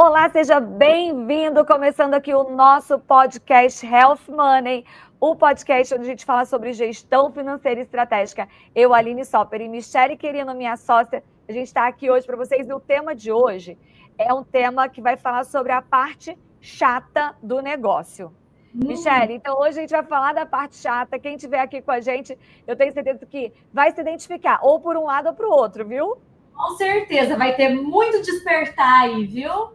Olá, seja bem-vindo. Começando aqui o nosso podcast Health Money, o podcast onde a gente fala sobre gestão financeira e estratégica. Eu, Aline Sopper e Michele Querino, minha sócia, a gente está aqui hoje para vocês e o tema de hoje é um tema que vai falar sobre a parte chata do negócio. Michele, então hoje a gente vai falar da parte chata. Quem estiver aqui com a gente, eu tenho certeza que vai se identificar, ou por um lado ou para o outro, viu? Com certeza, vai ter muito despertar aí, viu?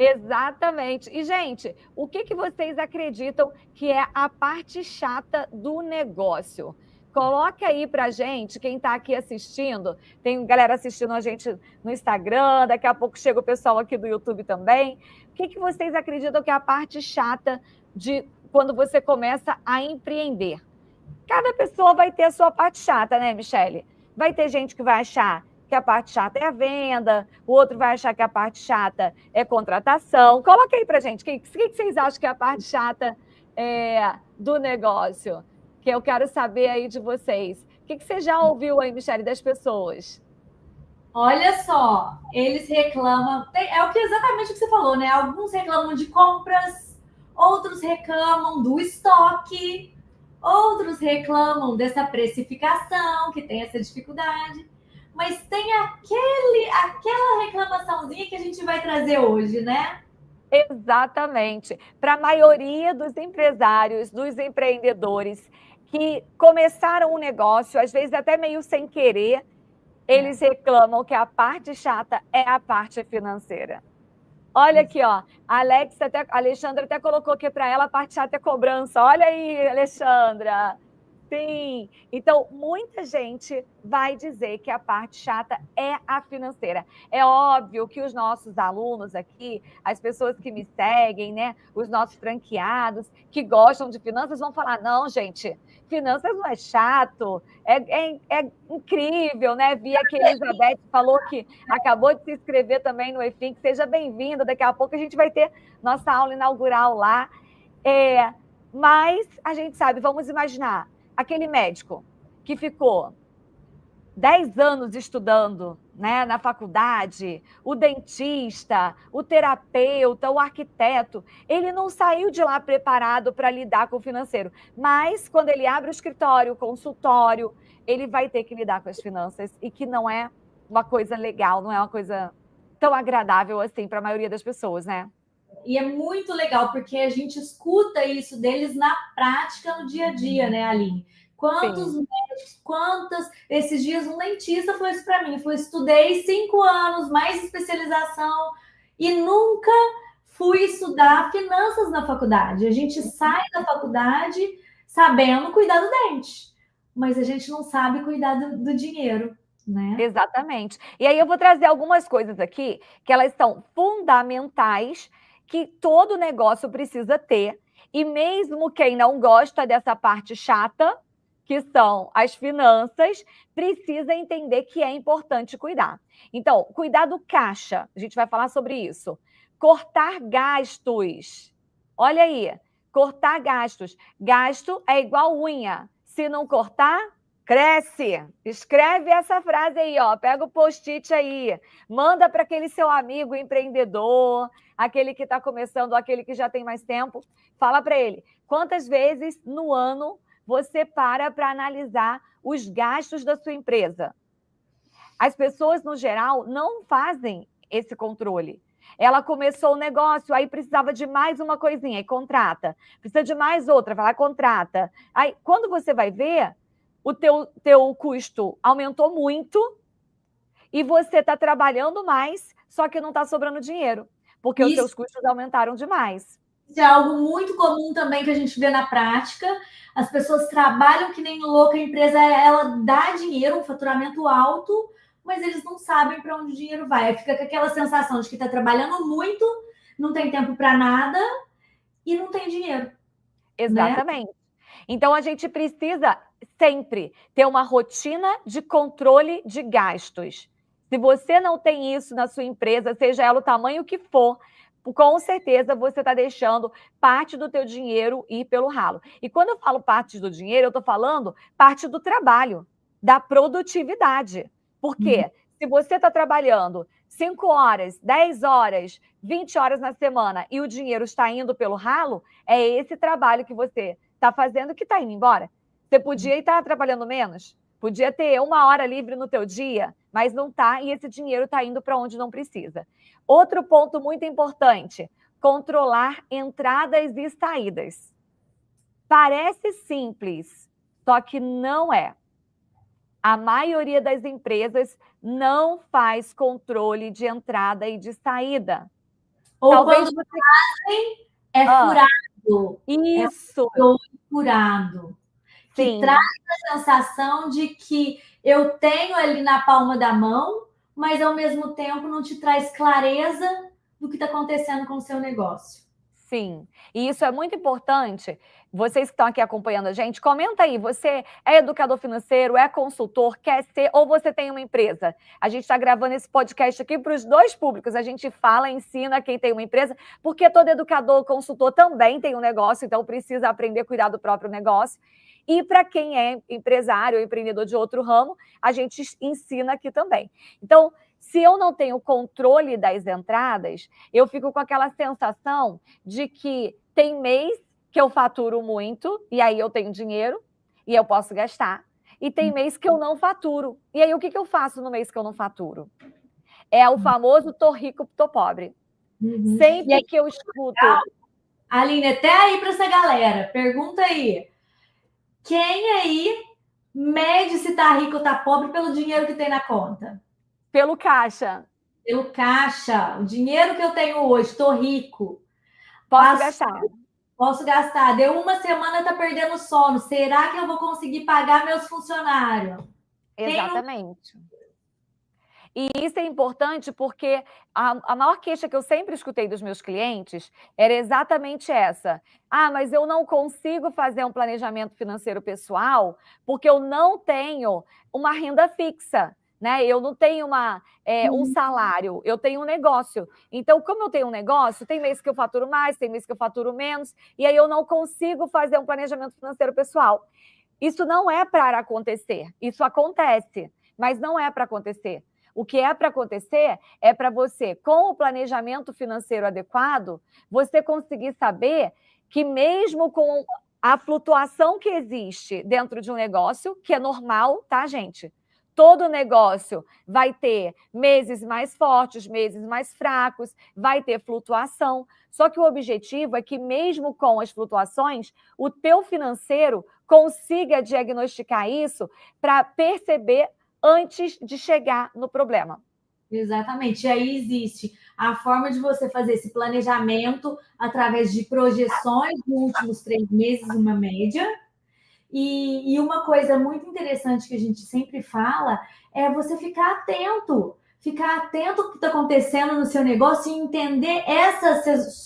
Exatamente. E, gente, o que vocês acreditam que é a parte chata do negócio? Coloque aí pra gente, quem está aqui assistindo, tem galera assistindo a gente no Instagram, daqui a pouco chega o pessoal aqui do YouTube também. O que vocês acreditam que é a parte chata de quando você começa a empreender? Cada pessoa vai ter a sua parte chata, né, Michele? Vai ter gente que vai achar que a parte chata é a venda, o outro vai achar que a parte chata é contratação. Coloca aí pra gente, o que vocês acham que é a parte chata do negócio? Que eu quero saber aí de vocês. O que você já ouviu aí, Michele, das pessoas? Olha só, eles reclamam, é o que exatamente o que você falou, né? Alguns reclamam de compras, outros reclamam do estoque, outros reclamam dessa precificação, que tem essa dificuldade. Mas tem aquela reclamaçãozinha que a gente vai trazer hoje, né? Exatamente. Para a maioria dos empresários, dos empreendedores que começaram um negócio, às vezes até meio sem querer, eles reclamam que a parte chata é a parte financeira. Olha aqui, ó. A Alexandra até colocou aqui para ela a parte chata é cobrança. Olha aí, Alexandra. Sim. Então, muita gente vai dizer que a parte chata é a financeira. É óbvio que os nossos alunos aqui, as pessoas que me seguem, né, os nossos franqueados, que gostam de finanças, vão falar: não, gente, finanças não é chato, é incrível, né? Vi que a Elizabeth falou que acabou de se inscrever também no EFINC. Seja bem-vinda. Daqui a pouco a gente vai ter nossa aula inaugural lá. Mas a gente sabe, vamos imaginar, aquele médico que ficou 10 anos estudando, né, na faculdade, o dentista, o terapeuta, o arquiteto, ele não saiu de lá preparado para lidar com o financeiro. Mas, quando ele abre o escritório, o consultório, ele vai ter que lidar com as finanças, e que não é uma coisa legal, não é uma coisa tão agradável assim para a maioria das pessoas, né? E é muito legal, porque a gente escuta isso deles na prática, no dia a dia, né, Aline? Quantos Sim. médicos, esses dias um dentista falou isso para mim, estudei 5 anos, mais especialização, e nunca fui estudar finanças na faculdade. A gente sai da faculdade sabendo cuidar do dente, mas a gente não sabe cuidar do dinheiro, né? Exatamente. E aí eu vou trazer algumas coisas aqui que elas são fundamentais, que todo negócio precisa ter, e mesmo quem não gosta dessa parte chata, que são as finanças, precisa entender que é importante cuidar. Então, cuidar do caixa, a gente vai falar sobre isso. Cortar gastos. Olha aí, cortar gastos. Gasto é igual unha. Se não cortar, cresce. Escreve essa frase aí, ó. Pega o post-it aí. Manda para aquele seu amigo empreendedor, aquele que está começando, aquele que já tem mais tempo. Fala para ele. Quantas vezes no ano você para analisar os gastos da sua empresa? As pessoas, no geral, não fazem esse controle. Ela começou o negócio, aí precisava de mais uma coisinha, aí contrata. Precisa de mais outra, vai lá, contrata. Aí, quando você vai ver, o teu custo aumentou muito e você está trabalhando mais, só que não está sobrando dinheiro, porque os seus custos aumentaram demais. Isso é algo muito comum também que a gente vê na prática. As pessoas trabalham que nem louca, a empresa ela dá dinheiro, um faturamento alto, mas eles não sabem para onde o dinheiro vai. Aí fica com aquela sensação de que está trabalhando muito, não tem tempo para nada e não tem dinheiro. Exatamente. Né? Então, a gente precisa sempre ter uma rotina de controle de gastos. Se você não tem isso na sua empresa, seja ela o tamanho que for, com certeza você está deixando parte do teu dinheiro ir pelo ralo. E quando eu falo parte do dinheiro, eu estou falando parte do trabalho, da produtividade. Por quê? Se você está trabalhando 5 horas, 10 horas, 20 horas na semana e o dinheiro está indo pelo ralo, é esse trabalho que você está fazendo que está indo embora. Você podia estar trabalhando menos, podia ter 1 hora livre no teu dia, mas não está, e esse dinheiro está indo para onde não precisa. Outro ponto muito importante, controlar entradas e saídas. Parece simples, só que não é. A maioria das empresas não faz controle de entrada e de saída. Ou Talvez quando você... fazem, é furado. Isso. É furado. Que Sim. traz a sensação de que eu tenho ali na palma da mão, mas ao mesmo tempo não te traz clareza do que está acontecendo com o seu negócio. Sim, e isso é muito importante. Vocês que estão aqui acompanhando a gente, comenta aí, você é educador financeiro, é consultor, quer ser, ou você tem uma empresa? A gente está gravando esse podcast aqui para os dois públicos. A gente fala, ensina quem tem uma empresa, porque todo educador, consultor também tem um negócio, então precisa aprender a cuidar do próprio negócio. E para quem é empresário ou empreendedor de outro ramo, a gente ensina aqui também. Então, se eu não tenho controle das entradas, eu fico com aquela sensação de que tem mês que eu faturo muito, e aí eu tenho dinheiro, e eu posso gastar. E tem mês que eu não faturo. E aí, o que eu faço no mês que eu não faturo? É o famoso tô rico, tô pobre. Sempre aí, que eu escuto... Aline, até aí para essa galera, pergunta aí. Quem aí mede se tá rico ou tá pobre pelo dinheiro que tem na conta? Pelo caixa. Pelo caixa. O dinheiro que eu tenho hoje, tô rico. Posso gastar. Posso gastar. Deu 1 semana, tá perdendo sono. Será que eu vou conseguir pagar meus funcionários? Exatamente. E isso é importante porque a maior queixa que eu sempre escutei dos meus clientes era exatamente essa. Ah, mas eu não consigo fazer um planejamento financeiro pessoal porque eu não tenho uma renda fixa, né? Eu não tenho um salário, eu tenho um negócio. Então, como eu tenho um negócio, tem mês que eu faturo mais, tem mês que eu faturo menos, e aí eu não consigo fazer um planejamento financeiro pessoal. Isso não é para acontecer, isso acontece, mas não é para acontecer. O que é para acontecer é para você, com o planejamento financeiro adequado, você conseguir saber que mesmo com a flutuação que existe dentro de um negócio, que é normal, tá, gente? Todo negócio vai ter meses mais fortes, meses mais fracos, vai ter flutuação. Só que o objetivo é que mesmo com as flutuações, o teu financeiro consiga diagnosticar isso para perceber antes de chegar no problema. Exatamente. E aí existe a forma de você fazer esse planejamento através de projeções nos últimos 3 meses, uma média. E uma coisa muito interessante que a gente sempre fala é você ficar atento ao que está acontecendo no seu negócio e entender essas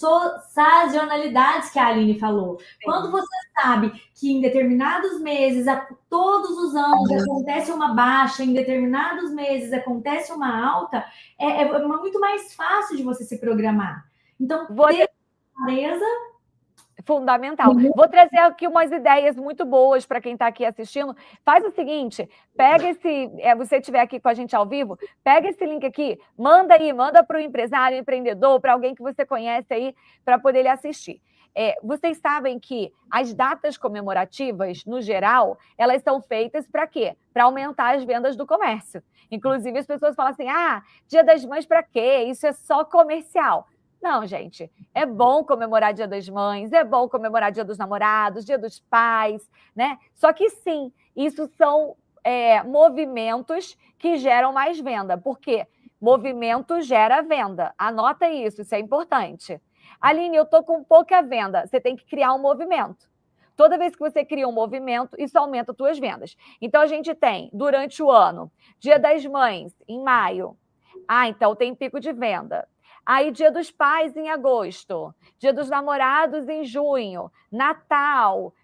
sazonalidades que a Aline falou. Sim. Quando você sabe que em determinados meses, todos os anos, acontece uma baixa, em determinados meses acontece uma alta, é muito mais fácil de você se programar. Então, ter clareza... Fundamental. Vou trazer aqui umas ideias muito boas para quem está aqui assistindo. Faz o seguinte, pega você estiver aqui com a gente ao vivo, pega esse link aqui, manda para o empresário, empreendedor, para alguém que você conhece aí, para poder ele assistir. Vocês sabem que as datas comemorativas, no geral, elas são feitas para quê? Para aumentar as vendas do comércio. Inclusive, as pessoas falam assim, Dia das Mães para quê? Isso é só comercial. Não, gente, é bom comemorar Dia das Mães, é bom comemorar Dia dos Namorados, Dia dos Pais, né? Só que sim, isso são movimentos que geram mais venda. Por quê? Movimento gera venda. Anota isso é importante. Aline, eu estou com pouca venda. Você tem que criar um movimento. Toda vez que você cria um movimento, isso aumenta as suas vendas. Então, a gente tem, durante o ano, Dia das Mães, em maio. Então tem pico de venda. Aí, Dia dos Pais em agosto, Dia dos Namorados em junho, Natal,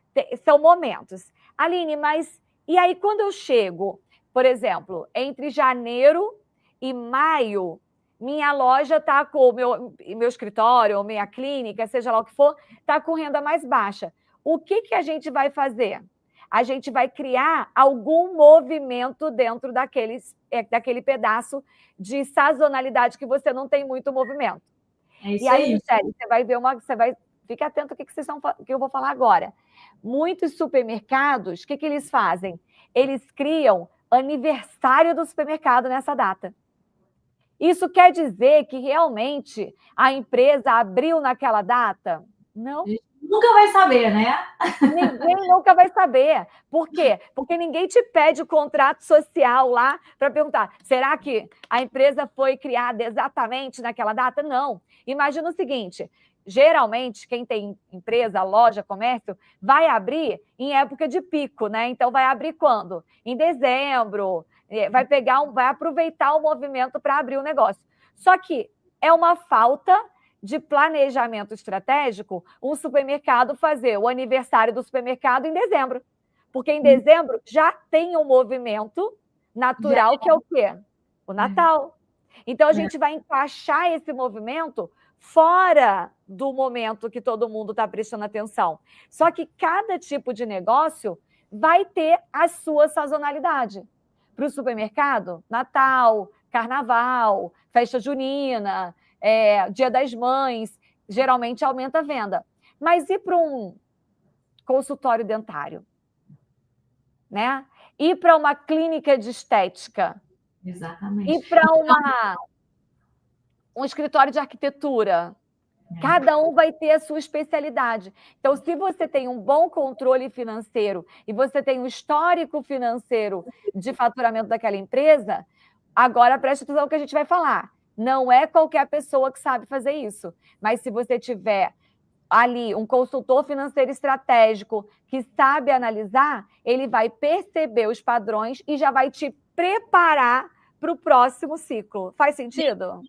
são momentos. Aline, mas e aí quando eu chego, por exemplo, entre janeiro e maio, minha loja está com meu escritório, ou minha clínica, seja lá o que for, está com renda mais baixa. O que a gente vai fazer? a gente vai criar algum movimento dentro daquele pedaço de sazonalidade que você não tem muito movimento. É isso e aí, aí. Michele, você vai ver fica atento ao que eu vou falar agora. Muitos supermercados, o que eles fazem? Eles criam aniversário do supermercado nessa data. Isso quer dizer que realmente a empresa abriu naquela data? Não. Nunca vai saber, né? Ninguém nunca vai saber. Por quê? Porque ninguém te pede o contrato social lá para perguntar: será que a empresa foi criada exatamente naquela data? Não. Imagina o seguinte: geralmente, quem tem empresa, loja, comércio, vai abrir em época de pico, né? Então, vai abrir quando? Em dezembro. Vai aproveitar o movimento para abrir o negócio. Só que é uma falta de planejamento estratégico um supermercado fazer o aniversário do supermercado em dezembro. Porque em dezembro já tem um movimento natural que é o quê? O Natal. Então, a gente vai encaixar esse movimento fora do momento que todo mundo está prestando atenção. Só que cada tipo de negócio vai ter a sua sazonalidade. Para o supermercado, Natal, Carnaval, festa junina, Dia das Mães, geralmente aumenta a venda. Mas e para um consultório dentário? Né? E para uma clínica de estética? Exatamente. E para um escritório de arquitetura? Cada um vai ter a sua especialidade. Então, se você tem um bom controle financeiro e você tem um histórico financeiro de faturamento daquela empresa, agora preste atenção no que a gente vai falar. Não é qualquer pessoa que sabe fazer isso. Mas se você tiver ali um consultor financeiro estratégico que sabe analisar, ele vai perceber os padrões e já vai te preparar para o próximo ciclo. Faz sentido?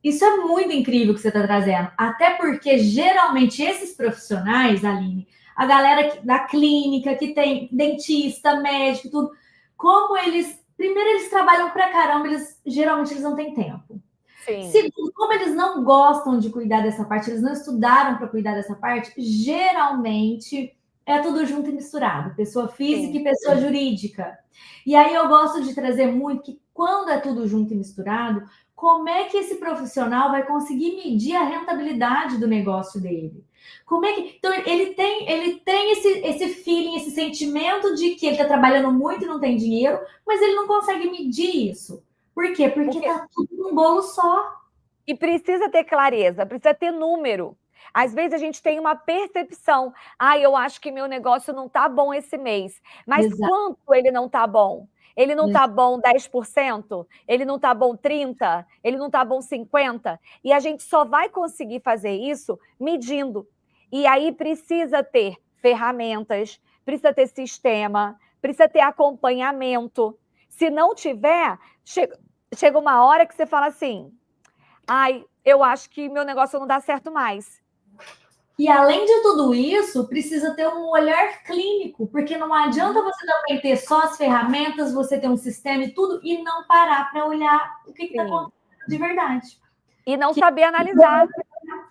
Isso é muito incrível que você está trazendo. Até porque, geralmente, esses profissionais, Aline, a galera da clínica, que tem dentista, médico, tudo, como eles... Primeiro, eles trabalham pra caramba, geralmente eles não têm tempo. Sim. Segundo, como eles não gostam de cuidar dessa parte, eles não estudaram para cuidar dessa parte, geralmente é tudo junto e misturado, pessoa física e pessoa jurídica. E aí eu gosto de trazer muito que quando é tudo junto e misturado, como é que esse profissional vai conseguir medir a rentabilidade do negócio dele? Como é que... Então, ele tem esse feeling, esse sentimento de que ele está trabalhando muito e não tem dinheiro, mas ele não consegue medir isso. Por quê? Porque está tudo num bolo só. E precisa ter clareza, precisa ter número. Às vezes a gente tem uma percepção. Eu acho que meu negócio não está bom esse mês. Mas quanto ele não está bom? Ele não está bom 10%? Ele não está bom 30%? Ele não está bom 50%? E a gente só vai conseguir fazer isso medindo. E aí precisa ter ferramentas, precisa ter sistema, precisa ter acompanhamento. Se não tiver, chega uma hora que você fala assim: eu acho que meu negócio não dá certo mais. E além de tudo isso, precisa ter um olhar clínico, porque não adianta você também ter só as ferramentas, você ter um sistema e tudo, e não parar para olhar o que está acontecendo de verdade. E não saber analisar.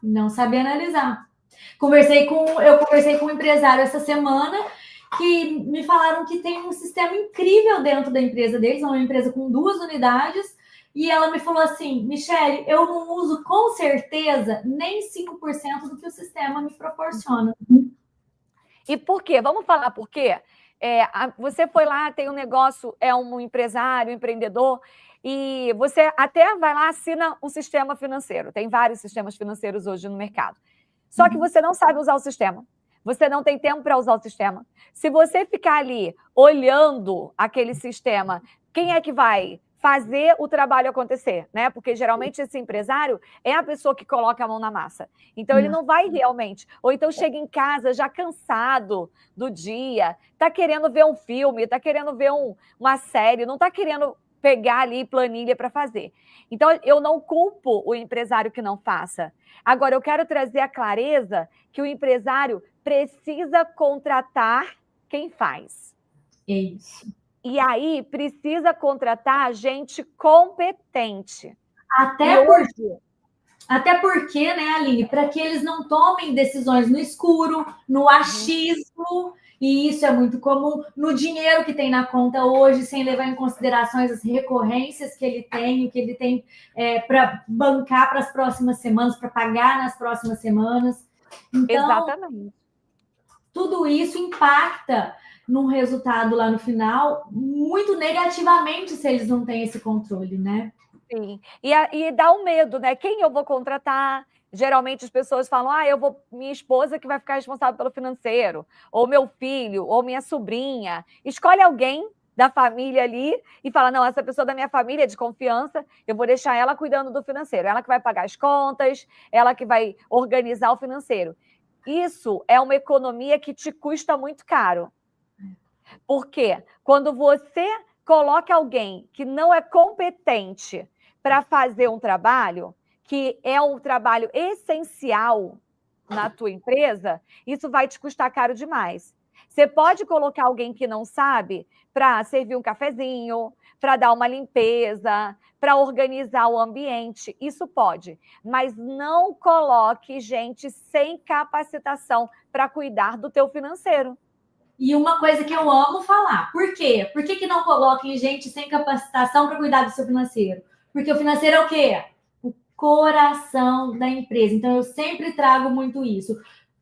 Não saber analisar. Eu conversei com um empresário essa semana que me falaram que tem um sistema incrível dentro da empresa deles, é uma empresa com 2 unidades, e ela me falou assim: Michele, eu não uso com certeza nem 5% do que o sistema me proporciona. E por quê? Vamos falar por quê? Você foi lá, tem um negócio, é um empresário, empreendedor, e você até vai lá, assina um sistema financeiro. Tem vários sistemas financeiros hoje no mercado. Só que você não sabe usar o sistema. Você não tem tempo para usar o sistema. Se você ficar ali olhando aquele sistema, quem é que vai fazer o trabalho acontecer, né? Porque geralmente esse empresário é a pessoa que coloca a mão na massa. Então ele não vai realmente. Ou então chega em casa já cansado do dia, tá querendo ver um filme, tá querendo ver uma série, não tá querendo pegar ali planilha para fazer. Então eu não culpo o empresário que não faça. Agora eu quero trazer a clareza que o empresário precisa contratar quem faz. É isso. E aí precisa contratar gente competente. Até Até porque, né, Aline, para que eles não tomem decisões no escuro, no achismo, e isso é muito comum, no dinheiro que tem na conta hoje, sem levar em consideração as recorrências que ele tem, o que ele tem para bancar para as próximas semanas, para pagar nas próximas semanas. Então, Exatamente. tudo isso impacta num resultado lá no final muito negativamente se eles não têm esse controle, né? Sim. E dá um medo, né? Quem eu vou contratar? Geralmente as pessoas falam, minha esposa que vai ficar responsável pelo financeiro, ou meu filho, ou minha sobrinha. Escolhe alguém da família ali e fala, não, essa pessoa da minha família é de confiança, eu vou deixar ela cuidando do financeiro. Ela que vai pagar as contas, ela que vai organizar o financeiro. Isso é uma economia que te custa muito caro. Por quê? Quando você coloca alguém que não é competente para fazer um trabalho, que é um trabalho essencial na tua empresa, isso vai te custar caro demais. Você pode colocar alguém que não sabe para servir um cafezinho, para dar uma limpeza, para organizar o ambiente, isso pode. Mas não coloque gente sem capacitação para cuidar do teu financeiro. E uma coisa que eu amo falar, por quê? Por que não coloquem gente sem capacitação para cuidar do seu financeiro? Porque o financeiro é o quê? O coração da empresa. Então, eu sempre trago muito isso.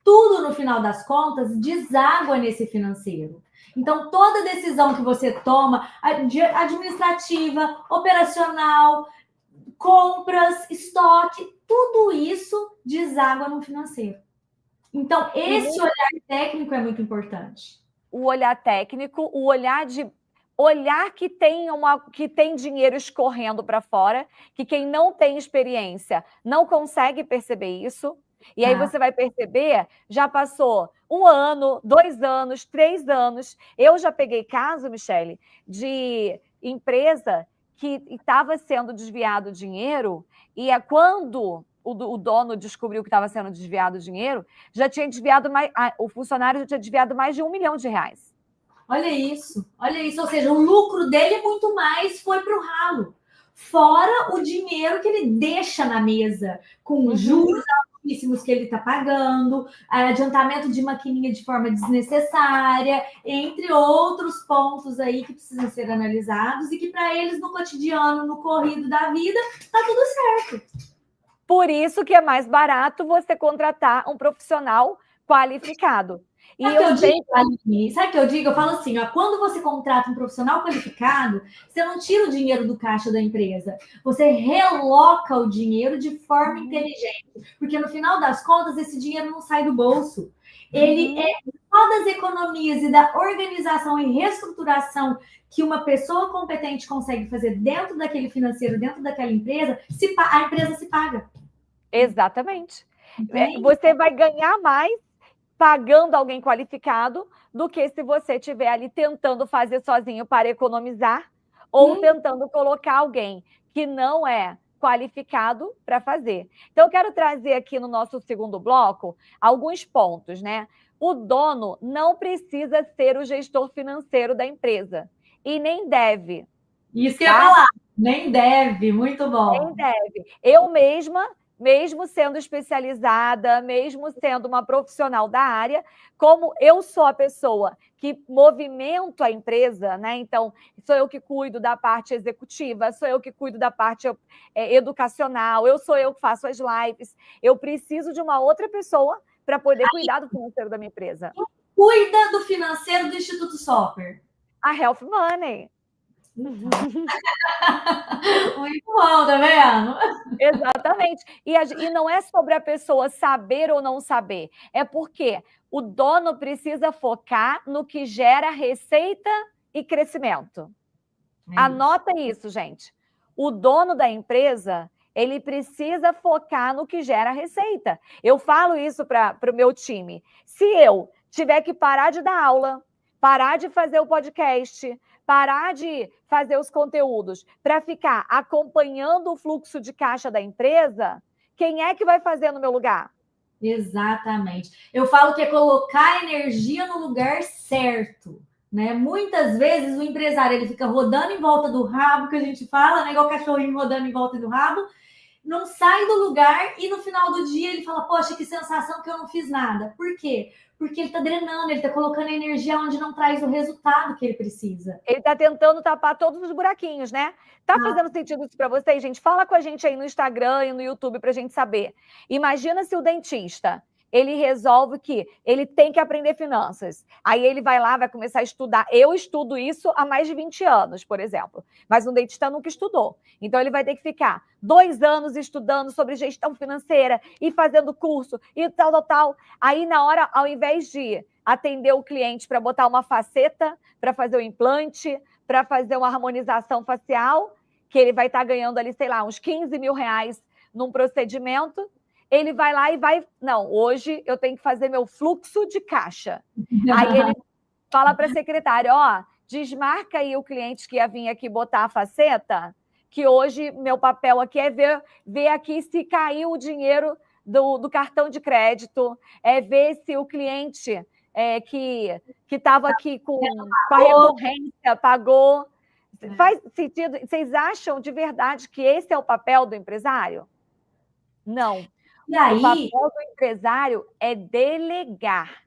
Tudo, no final das contas, deságua nesse financeiro. Então, toda decisão que você toma, administrativa, operacional, compras, estoque, tudo isso deságua no financeiro. Então, esse olhar técnico é muito importante. O olhar técnico, o olhar que tem dinheiro escorrendo para fora, que quem não tem experiência não consegue perceber isso. E aí você vai perceber, já passou 1 ano, 2 anos, 3 anos. Eu já peguei caso, Michele, de empresa que estava sendo desviado dinheiro, e quando o dono descobriu que estava sendo desviado o dinheiro, já tinha desviado o funcionário já tinha desviado mais de R$1 milhão. Olha isso, ou seja, o lucro dele muito mais foi para o ralo. Fora o dinheiro que ele deixa na mesa, com juros altíssimos que ele está pagando, adiantamento de maquininha de forma desnecessária, entre outros pontos aí que precisam ser analisados e que para eles no cotidiano, no corrido da vida, está tudo certo. Por isso que é mais barato você contratar um profissional qualificado. Sabe o que eu digo? Eu falo assim, quando você contrata um profissional qualificado, você não tira o dinheiro do caixa da empresa, você reloca o dinheiro de forma inteligente, porque no final das contas esse dinheiro não sai do bolso. Ele é só das economias e da organização e reestruturação que uma pessoa competente consegue fazer dentro daquele financeiro, dentro daquela empresa, a empresa se paga. Exatamente. Você vai ganhar mais pagando alguém qualificado do que se você estiver ali tentando fazer sozinho para economizar ou tentando colocar alguém que não é qualificado para fazer. Então, eu quero trazer aqui no nosso segundo bloco alguns pontos, né? O dono não precisa ser o gestor financeiro da empresa e nem deve. Isso que eu ia falar, nem deve, muito bom. Nem deve. Eu mesmo sendo especializada, mesmo sendo uma profissional da área, como eu sou a pessoa que movimento a empresa, né? Então, sou eu que cuido da parte executiva, sou eu que cuido da parte educacional, sou eu que faço as lives. Eu preciso de uma outra pessoa para poder cuidar do financeiro da minha empresa. Quem cuida do financeiro do Instituto Soper? A Health Money. Muito bom, tá vendo? Exatamente. E não é sobre a pessoa saber ou não saber. É porque o dono precisa focar no que gera receita e crescimento. Anota isso, gente. O dono da empresa, ele precisa focar no que gera receita. Eu falo isso para o meu time. Se eu tiver que parar de dar aula, parar de fazer o podcast, parar de fazer os conteúdos para ficar acompanhando o fluxo de caixa da empresa, quem é que vai fazer no meu lugar? Exatamente. Eu falo que é colocar energia no lugar certo, né? Muitas vezes o empresário ele fica rodando em volta do rabo, que a gente fala, né? Igual cachorrinho rodando em volta do rabo, não sai do lugar e no final do dia ele fala, poxa, que sensação que eu não fiz nada. Por quê? Porque ele está drenando, ele está colocando energia onde não traz o resultado que ele precisa. Ele está tentando tapar todos os buraquinhos, né? Tá fazendo sentido isso para vocês, gente? Fala com a gente aí no Instagram e no YouTube para a gente saber. Imagina se o dentista, ele resolve que ele tem que aprender finanças. Aí ele vai lá, vai começar a estudar. Eu estudo isso há mais de 20 anos, por exemplo. Mas um dentista nunca estudou. Então ele vai ter que ficar 2 anos estudando sobre gestão financeira e fazendo curso e tal, tal, tal. Aí na hora, ao invés de atender o cliente para botar uma faceta, para fazer o implante, para fazer uma harmonização facial, que ele vai estar ganhando ali, sei lá, uns 15 mil reais num procedimento, ele vai lá e vai... Não, hoje eu tenho que fazer meu fluxo de caixa. Aí ele fala para a secretária, ó, desmarca aí o cliente que ia vir aqui botar a faceta, que hoje meu papel aqui é ver aqui se caiu o dinheiro do cartão de crédito, é ver se o cliente que estava aqui com a recorrência pagou. Faz sentido? Vocês acham de verdade que esse é o papel do empresário? Não. E aí... O papel do empresário é delegar.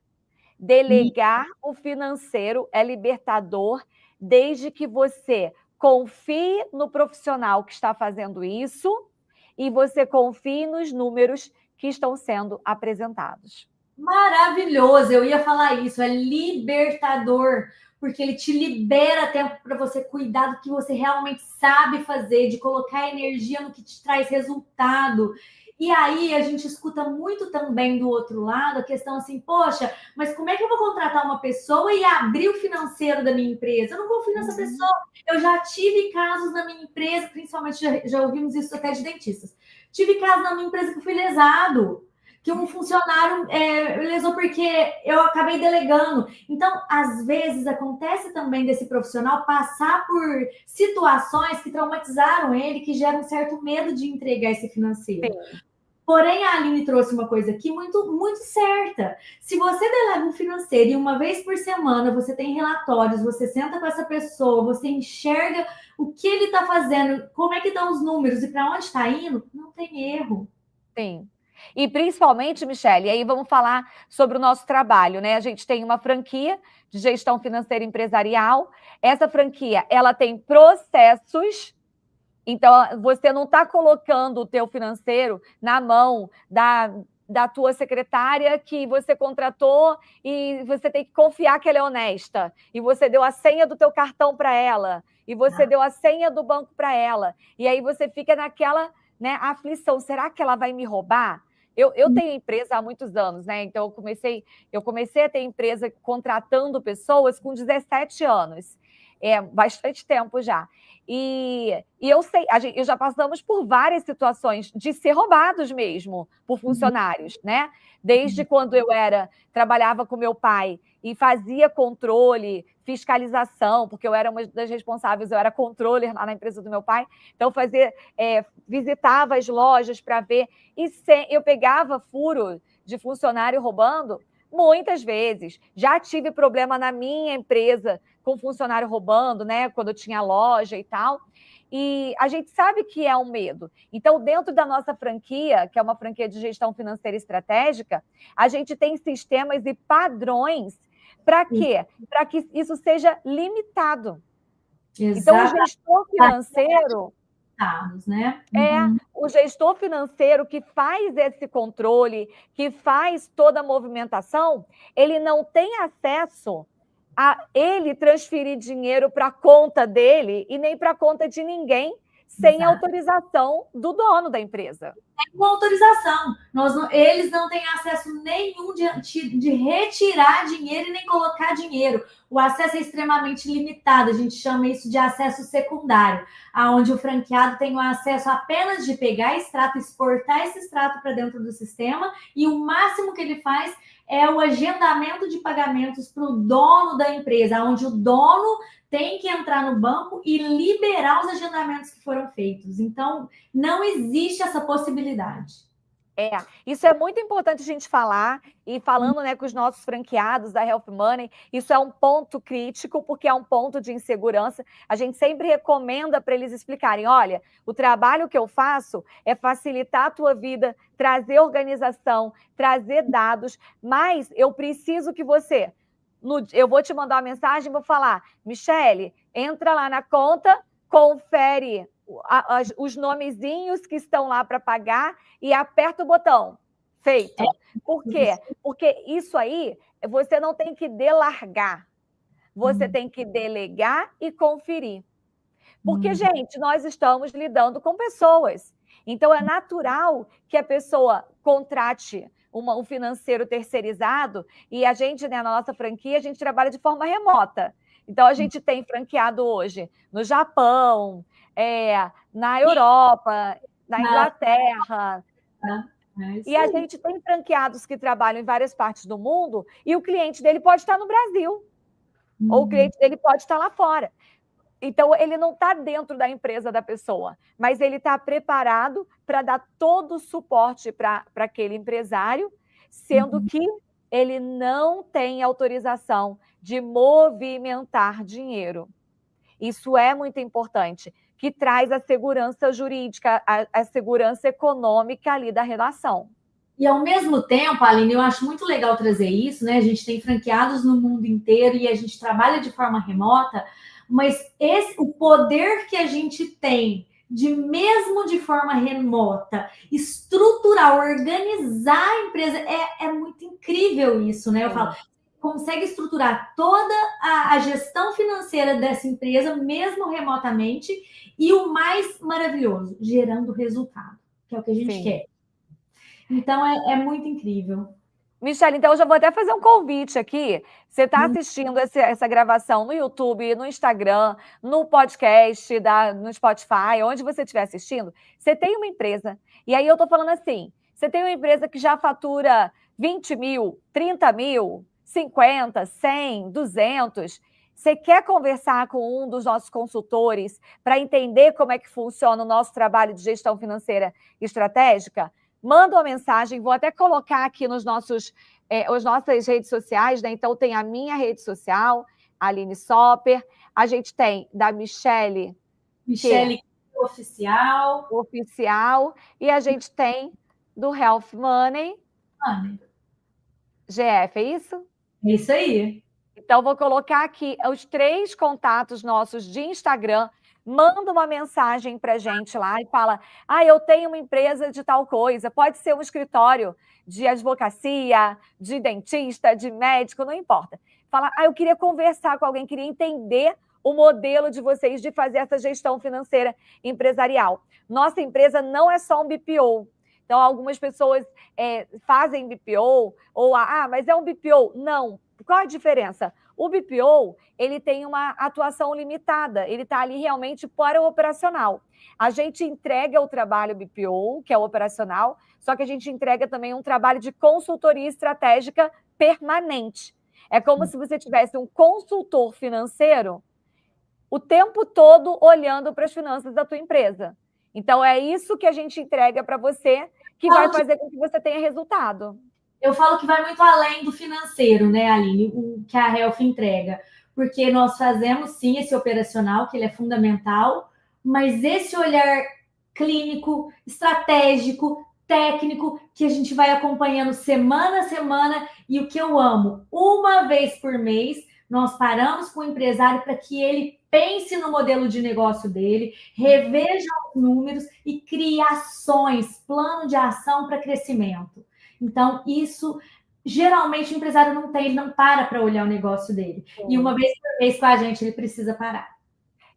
Delegar o financeiro é libertador, desde que você confie no profissional que está fazendo isso e você confie nos números que estão sendo apresentados. Maravilhoso, eu ia falar isso, é libertador, porque ele te libera tempo para você cuidar do que você realmente sabe fazer, de colocar energia no que te traz resultado. E aí a gente escuta muito também do outro lado a questão assim, poxa, mas como é que eu vou contratar uma pessoa e abrir o financeiro da minha empresa? Eu não confio nessa pessoa. Eu já tive casos na minha empresa, principalmente já ouvimos isso até de dentistas. Tive casos na minha empresa que eu fui lesado, que um funcionário lesou porque eu acabei delegando. Então, às vezes, acontece também desse profissional passar por situações que traumatizaram ele, que geram um certo medo de entregar esse financeiro. Sim. Porém, a Aline trouxe uma coisa aqui muito, muito certa. Se você delega um financeiro e uma vez por semana você tem relatórios, você senta com essa pessoa, você enxerga o que ele está fazendo, como é que estão os números e para onde está indo, não tem erro. Sim. E principalmente, Michele, aí vamos falar sobre o nosso trabalho, né? A gente tem uma franquia de gestão financeira empresarial. Essa franquia, ela tem processos. Então, você não está colocando o teu financeiro na mão da tua secretária que você contratou e você tem que confiar que ela é honesta. E você deu a senha do teu cartão para ela. E você deu a senha do banco para ela. E aí você fica naquela, né, aflição. Será que ela vai me roubar? Eu tenho empresa há muitos anos, né? Então, eu comecei a ter empresa contratando pessoas com 17 anos. Bastante tempo já. E eu sei, já passamos por várias situações de ser roubados mesmo por funcionários, né? Desde quando eu trabalhava com meu pai e fazia controle, fiscalização, porque eu era uma das responsáveis, eu era controller lá na empresa do meu pai, então visitava as lojas para ver, e eu pegava furo de funcionário roubando muitas vezes. Já tive problema na minha empresa com funcionário roubando, né? Quando eu tinha loja e tal. E a gente sabe que é um medo. Então, dentro da nossa franquia, que é uma franquia de gestão financeira estratégica, a gente tem sistemas e padrões para quê? Para que isso seja limitado. Exato. Então, o gestor financeiro... né? O gestor financeiro que faz esse controle, que faz toda a movimentação, ele não tem acesso a ele transferir dinheiro para a conta dele e nem para a conta de ninguém sem autorização do dono da empresa. Com autorização. Eles não têm acesso nenhum de retirar dinheiro e nem colocar dinheiro. O acesso é extremamente limitado. A gente chama isso de acesso secundário, onde o franqueado tem o acesso apenas de pegar extrato, exportar esse extrato para dentro do sistema, e o máximo que ele faz é o agendamento de pagamentos para o dono da empresa, onde o dono tem que entrar no banco e liberar os agendamentos que foram feitos. Então, não existe essa possibilidade. Isso é muito importante a gente falar, e falando, né, com os nossos franqueados da Health Money, isso é um ponto crítico, porque é um ponto de insegurança. A gente sempre recomenda para eles explicarem, olha, o trabalho que eu faço é facilitar a tua vida, trazer organização, trazer dados, mas eu preciso que você... Eu vou te mandar uma mensagem, vou falar, Michele, entra lá na conta, confere os nomezinhos que estão lá para pagar e aperta o botão. Feito. Por quê? Porque isso aí você não tem que delargar. Você tem que delegar e conferir. Porque, gente, nós estamos lidando com pessoas. Então, é natural que a pessoa contrate um financeiro terceirizado e a gente, né, na nossa franquia, a gente trabalha de forma remota. Então, a gente tem franqueado hoje no Japão, na Europa, na Inglaterra. E a gente tem franqueados que trabalham em várias partes do mundo e o cliente dele pode estar no Brasil, ou o cliente dele pode estar lá fora. Então, ele não está dentro da empresa da pessoa, mas ele está preparado para dar todo o suporte para aquele empresário, sendo que ele não tem autorização de movimentar dinheiro. Isso é muito importante, que traz a segurança jurídica, a segurança econômica ali da relação. E, ao mesmo tempo, Aline, eu acho muito legal trazer isso, né? A gente tem franqueados no mundo inteiro e a gente trabalha de forma remota, mas o poder que a gente tem de, mesmo de forma remota, estruturar, organizar a empresa, é muito incrível isso, né? Eu falo, consegue estruturar toda a gestão financeira dessa empresa, mesmo remotamente, e o mais maravilhoso, gerando resultado, que é o que a gente quer. Então, é muito incrível. Michele, então eu já vou até fazer um convite aqui. Você está assistindo essa gravação no YouTube, no Instagram, no podcast, no Spotify, onde você estiver assistindo, você tem uma empresa. E aí eu estou falando assim, você tem uma empresa que já fatura 20 mil, 30 mil, 50, 100, 200. Você quer conversar com um dos nossos consultores para entender como é que funciona o nosso trabalho de gestão financeira estratégica? Manda uma mensagem, vou até colocar aqui as nossas redes sociais, né? Então, tem a minha rede social, a Aline Sopper, a gente tem da Michele Oficial, e a gente tem do Health Money, GF, é isso? É isso aí. Então, vou colocar aqui os 3 contatos nossos de Instagram. Manda uma mensagem para a gente lá e fala, eu tenho uma empresa de tal coisa, pode ser um escritório de advocacia, de dentista, de médico, não importa. Fala, eu queria conversar com alguém, queria entender o modelo de vocês de fazer essa gestão financeira empresarial. Nossa empresa não é só um BPO. Então, algumas pessoas fazem BPO, ou, mas é um BPO. Não. Qual a diferença? O BPO, ele tem uma atuação limitada, ele está ali realmente para o operacional. A gente entrega o trabalho BPO, que é o operacional, só que a gente entrega também um trabalho de consultoria estratégica permanente. É como se você tivesse um consultor financeiro o tempo todo olhando para as finanças da tua empresa. Então, é isso que a gente entrega para você, que vai fazer com que você tenha resultado. Eu falo que vai muito além do financeiro, né, Aline, o que a Health entrega. Porque nós fazemos, sim, esse operacional, que ele é fundamental, mas esse olhar clínico, estratégico, técnico, que a gente vai acompanhando semana a semana, e o que eu amo, uma vez por mês, nós paramos com o empresário para que ele pense no modelo de negócio dele, reveja os números e crie ações, plano de ação para crescimento. Então, isso, geralmente, o empresário não tem, ele não para olhar o negócio dele. E uma vez por mês com a gente, ele precisa parar.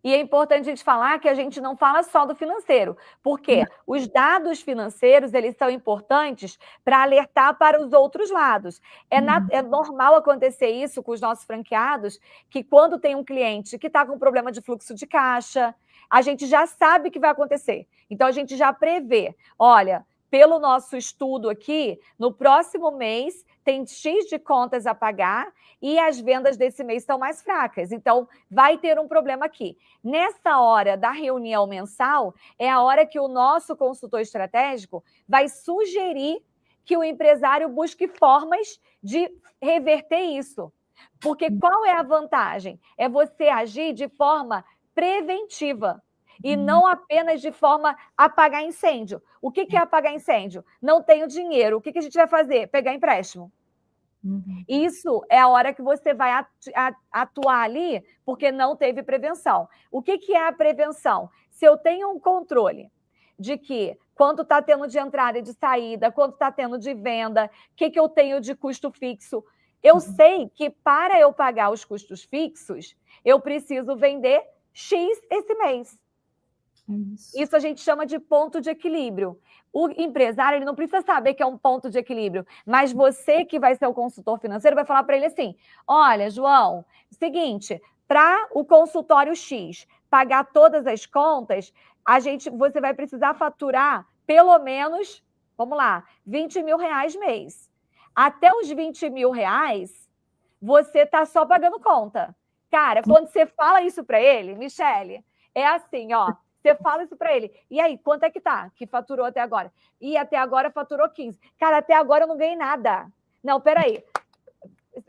E é importante a gente falar que a gente não fala só do financeiro, porque os dados financeiros, eles são importantes para alertar para os outros lados. É normal acontecer isso com os nossos franqueados, que quando tem um cliente que está com problema de fluxo de caixa, a gente já sabe que vai acontecer. Então, a gente já prevê, olha, pelo nosso estudo aqui, no próximo mês tem X de contas a pagar e as vendas desse mês estão mais fracas. Então, vai ter um problema aqui. Nessa hora da reunião mensal, é a hora que o nosso consultor estratégico vai sugerir que o empresário busque formas de reverter isso. Porque qual é a vantagem? É você agir de forma preventiva e não apenas de forma a apagar incêndio. O que é apagar incêndio? Não tenho dinheiro. O que a gente vai fazer? Pegar empréstimo. Isso é a hora que você vai atuar ali, porque não teve prevenção. O que é a prevenção? Se eu tenho um controle de que quanto está tendo de entrada e de saída, quanto está tendo de venda, o que eu tenho de custo fixo, eu sei que para eu pagar os custos fixos, eu preciso vender X esse mês. Isso a gente chama de ponto de equilíbrio. O empresário ele não precisa saber que é um ponto de equilíbrio, mas você que vai ser o consultor financeiro vai falar para ele assim, olha, João, seguinte, para o consultório X pagar todas as contas, você vai precisar faturar pelo menos, vamos lá, 20 mil reais mês. Até os 20 mil reais, você está só pagando conta. Cara, quando você fala isso para ele, Michele, é assim, ó, você fala isso para ele. E aí, quanto é que tá? Que faturou até agora? E até agora faturou 15. Cara, até agora eu não ganhei nada. Não, peraí.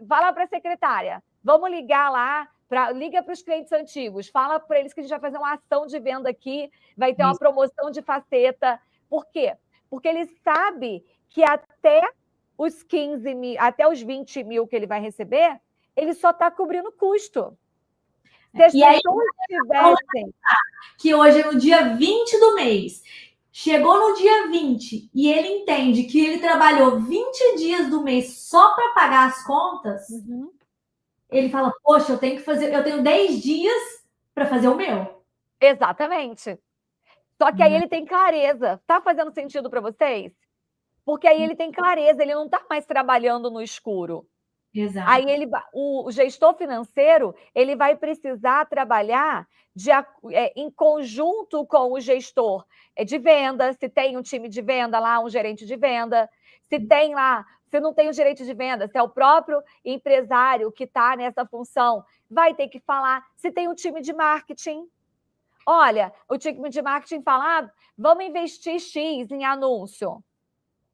Vai lá para a secretária. Vamos ligar lá. Liga para os clientes antigos. Fala para eles que a gente vai fazer uma ação de venda aqui. Vai ter uma promoção de faceta. Por quê? Porque ele sabe que até os 15 mil, até os 20 mil que ele vai receber, ele só está cobrindo custo. Se as pessoas tivessem... Que hoje é no dia 20 do mês. Chegou no dia 20 e ele entende que ele trabalhou 20 dias do mês só para pagar as contas, ele fala, poxa, eu tenho 10 dias para fazer o meu. Exatamente. Só que aí ele tem clareza. Tá fazendo sentido para vocês? Porque aí ele tem clareza, ele não está mais trabalhando no escuro. Exato. Aí o gestor financeiro ele vai precisar trabalhar em conjunto com o gestor de venda, se tem um time de venda lá, um gerente de venda, se não tem um gerente de venda, se é o próprio empresário que está nessa função, vai ter que falar, se tem um time de marketing. Olha, o time de marketing fala, vamos investir X em anúncio.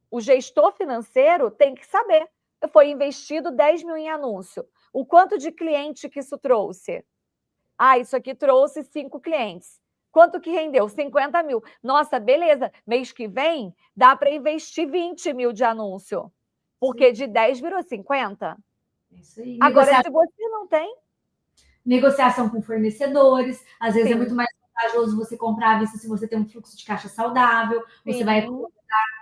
O gestor financeiro tem que saber. Foi investido 10 mil em anúncio. O quanto de cliente que isso trouxe? Isso aqui trouxe 5 clientes. Quanto que rendeu? 50 mil. Nossa, beleza. Mês que vem, dá para investir 20 mil de anúncio. Porque de 10 virou 50. Isso aí. Agora, se você não tem... Negociação com fornecedores. Às vezes é muito mais vantajoso você comprar à vista se você tem um fluxo de caixa saudável. Você vai economizar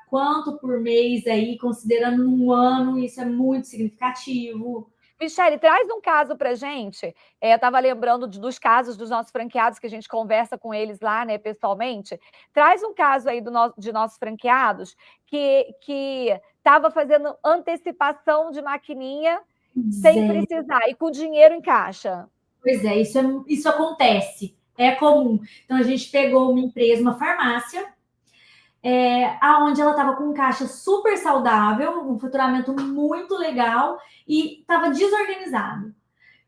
quanto por mês aí, considerando um ano, isso é muito significativo. Michele, traz um caso para a gente. Eu estava lembrando dos casos dos nossos franqueados, que a gente conversa com eles lá, né, pessoalmente. Traz um caso aí de nossos franqueados que estava fazendo antecipação de maquininha sem precisar, e com dinheiro em caixa. Pois é, isso acontece, é comum. Então, a gente pegou uma empresa, uma farmácia, aonde ela estava com um caixa super saudável, um faturamento muito legal e estava desorganizado.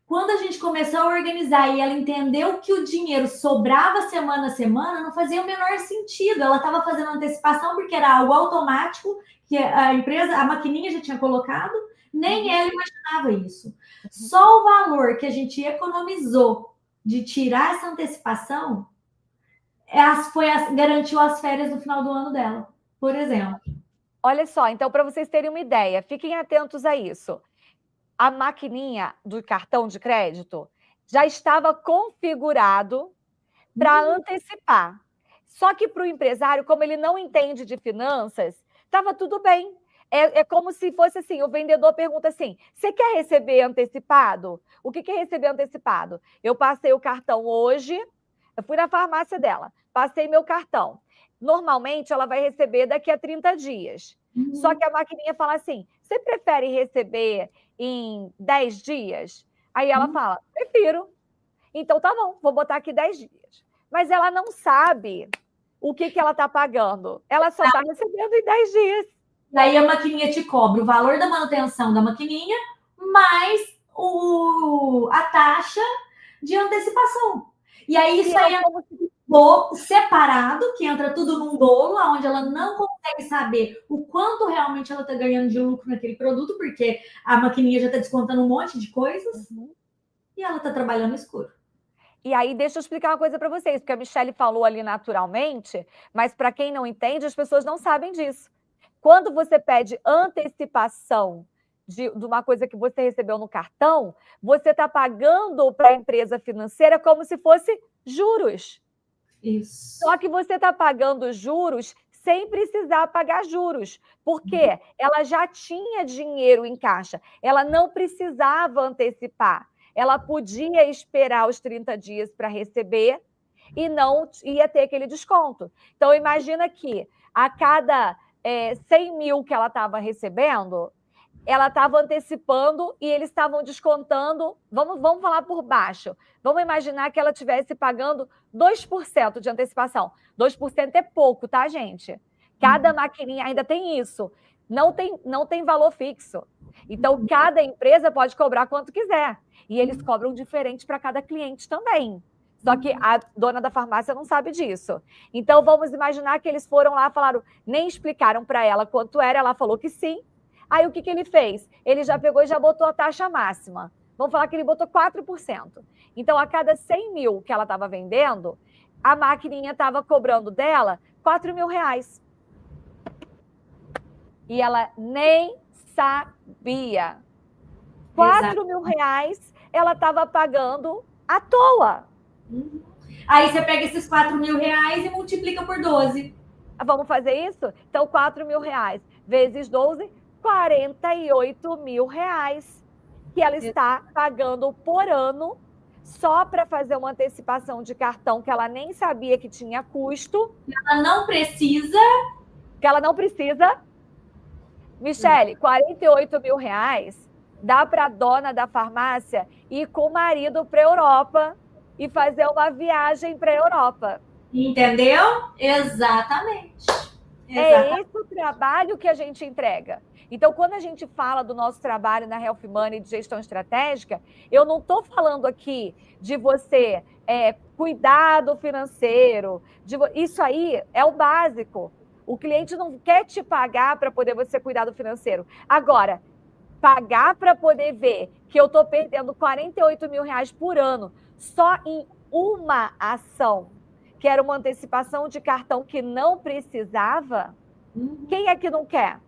Quando a gente começou a organizar e ela entendeu que o dinheiro sobrava semana a semana, não fazia o menor sentido. Ela estava fazendo antecipação porque era algo automático que a empresa, a maquininha já tinha colocado, nem ela imaginava isso. Só o valor que a gente economizou de tirar essa antecipação garantiu as férias no final do ano dela, por exemplo. Olha só, então, para vocês terem uma ideia, fiquem atentos a isso. A maquininha do cartão de crédito já estava configurado para antecipar. Só que para o empresário, como ele não entende de finanças, estava tudo bem. É como se fosse assim, o vendedor pergunta assim, você quer receber antecipado? O que é receber antecipado? Eu passei o cartão hoje, eu fui na farmácia dela, passei meu cartão. Normalmente, ela vai receber daqui a 30 dias. Só que a maquininha fala assim, você prefere receber em 10 dias? Aí ela fala, prefiro. Então, tá bom, vou botar aqui 10 dias. Mas ela não sabe o que ela está pagando? Ela só está recebendo em 10 dias. E aí a maquininha te cobra o valor da manutenção da maquininha, mais a taxa de antecipação. E aí isso aí é separado, que entra tudo num bolo, onde ela não consegue saber o quanto realmente ela está ganhando de lucro naquele produto, porque a maquininha já está descontando um monte de coisas, e ela está trabalhando no escuro. E aí, deixa eu explicar uma coisa para vocês, porque a Michelle falou ali naturalmente, mas para quem não entende, as pessoas não sabem disso. Quando você pede antecipação de uma coisa que você recebeu no cartão, você está pagando para a empresa financeira como se fosse juros. Isso. Só que você está pagando juros sem precisar pagar juros, porque ela já tinha dinheiro em caixa, ela não precisava antecipar, ela podia esperar os 30 dias para receber e não ia ter aquele desconto. Então, imagina que a cada 100 mil que ela estava recebendo, ela estava antecipando e eles estavam descontando, vamos falar por baixo, vamos imaginar que ela estivesse pagando 2% de antecipação. 2% é pouco, tá, gente? Cada maquininha ainda tem isso. Não tem valor fixo. Então, cada empresa pode cobrar quanto quiser. E eles cobram diferente para cada cliente também. Só que a dona da farmácia não sabe disso. Então, vamos imaginar que eles foram lá, falaram, nem explicaram para ela quanto era, ela falou que sim. Aí, o que ele fez? Ele já pegou e já botou a taxa máxima. Vamos falar que ele botou 4%. Então, a cada 100 mil que ela estava vendendo, a maquininha estava cobrando dela 4 mil reais. E ela nem sabia. 4 mil reais ela estava pagando à toa. Aí você pega esses 4 mil reais e multiplica por 12. Vamos fazer isso? Então, 4 mil reais vezes 12, 48 mil reais que ela está pagando por ano só para fazer uma antecipação de cartão que ela nem sabia que tinha custo. Ela não precisa. Que ela não precisa. Michelle, 48 mil reais dá para a dona da farmácia ir com o marido para a Europa e fazer uma viagem para a Europa. Entendeu? Exatamente. É esse o trabalho que a gente entrega. Então, quando a gente fala do nosso trabalho na Health Money de gestão estratégica, eu não estou falando aqui de você cuidar do financeiro. Isso aí é o básico. O cliente não quer te pagar para poder você cuidar do financeiro. Agora, pagar para poder ver que eu estou perdendo 48 mil reais por ano só em uma ação, que era uma antecipação de cartão que não precisava, quem é que não quer?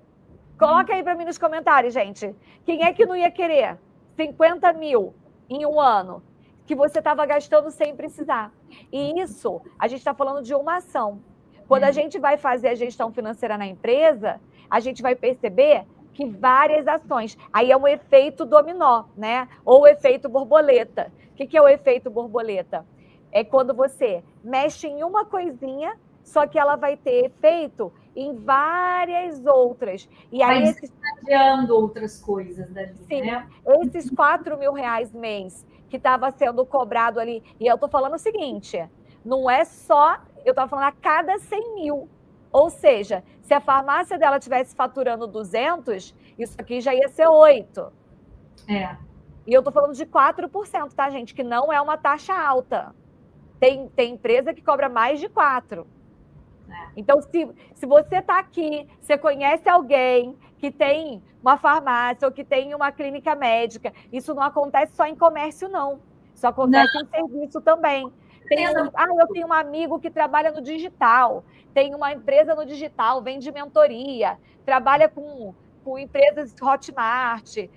Coloca aí para mim nos comentários, gente. Quem é que não ia querer 50 mil em um ano que você estava gastando sem precisar? E isso, a gente está falando de uma ação. Quando a gente vai fazer a gestão financeira na empresa, a gente vai perceber que várias ações. Aí é um efeito dominó, né? Ou o efeito borboleta. O que é o efeito borboleta? É quando você mexe em uma coisinha, só que ela vai ter efeito em várias outras. E aí desencadeando outras coisas dali, sim, né? Esses 4 mil reais mês que estava sendo cobrado ali, e eu estou falando o seguinte, não é só, eu estava falando a cada 100 mil. Ou seja, se a farmácia dela estivesse faturando 200, isso aqui já ia ser 8. E eu estou falando de 4%, tá, gente? Que não é uma taxa alta. Tem empresa que cobra mais de 4%. Então, se você está aqui, você conhece alguém que tem uma farmácia ou que tem uma clínica médica, isso não acontece só em comércio, não. Isso acontece em serviço também. Eu tenho um amigo que trabalha no digital, tem uma empresa no digital, vende mentoria, trabalha com empresas Hotmart,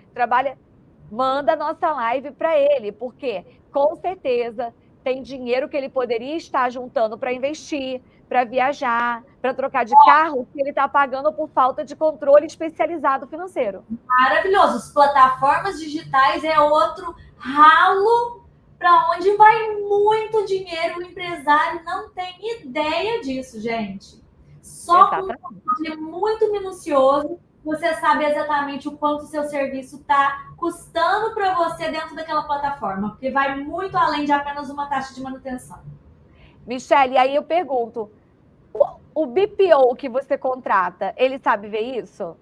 manda a nossa live para ele, porque com certeza tem dinheiro que ele poderia estar juntando para investir, para viajar, para trocar de carro, que ele está pagando por falta de controle especializado financeiro. Maravilhoso. As plataformas digitais é outro ralo para onde vai muito dinheiro. O empresário não tem ideia disso, gente. Só com um controle muito minucioso, você sabe exatamente o quanto o seu serviço está custando para você dentro daquela plataforma, porque vai muito além de apenas uma taxa de manutenção. Michelle, aí eu pergunto, O BPO que você contrata, ele sabe ver isso?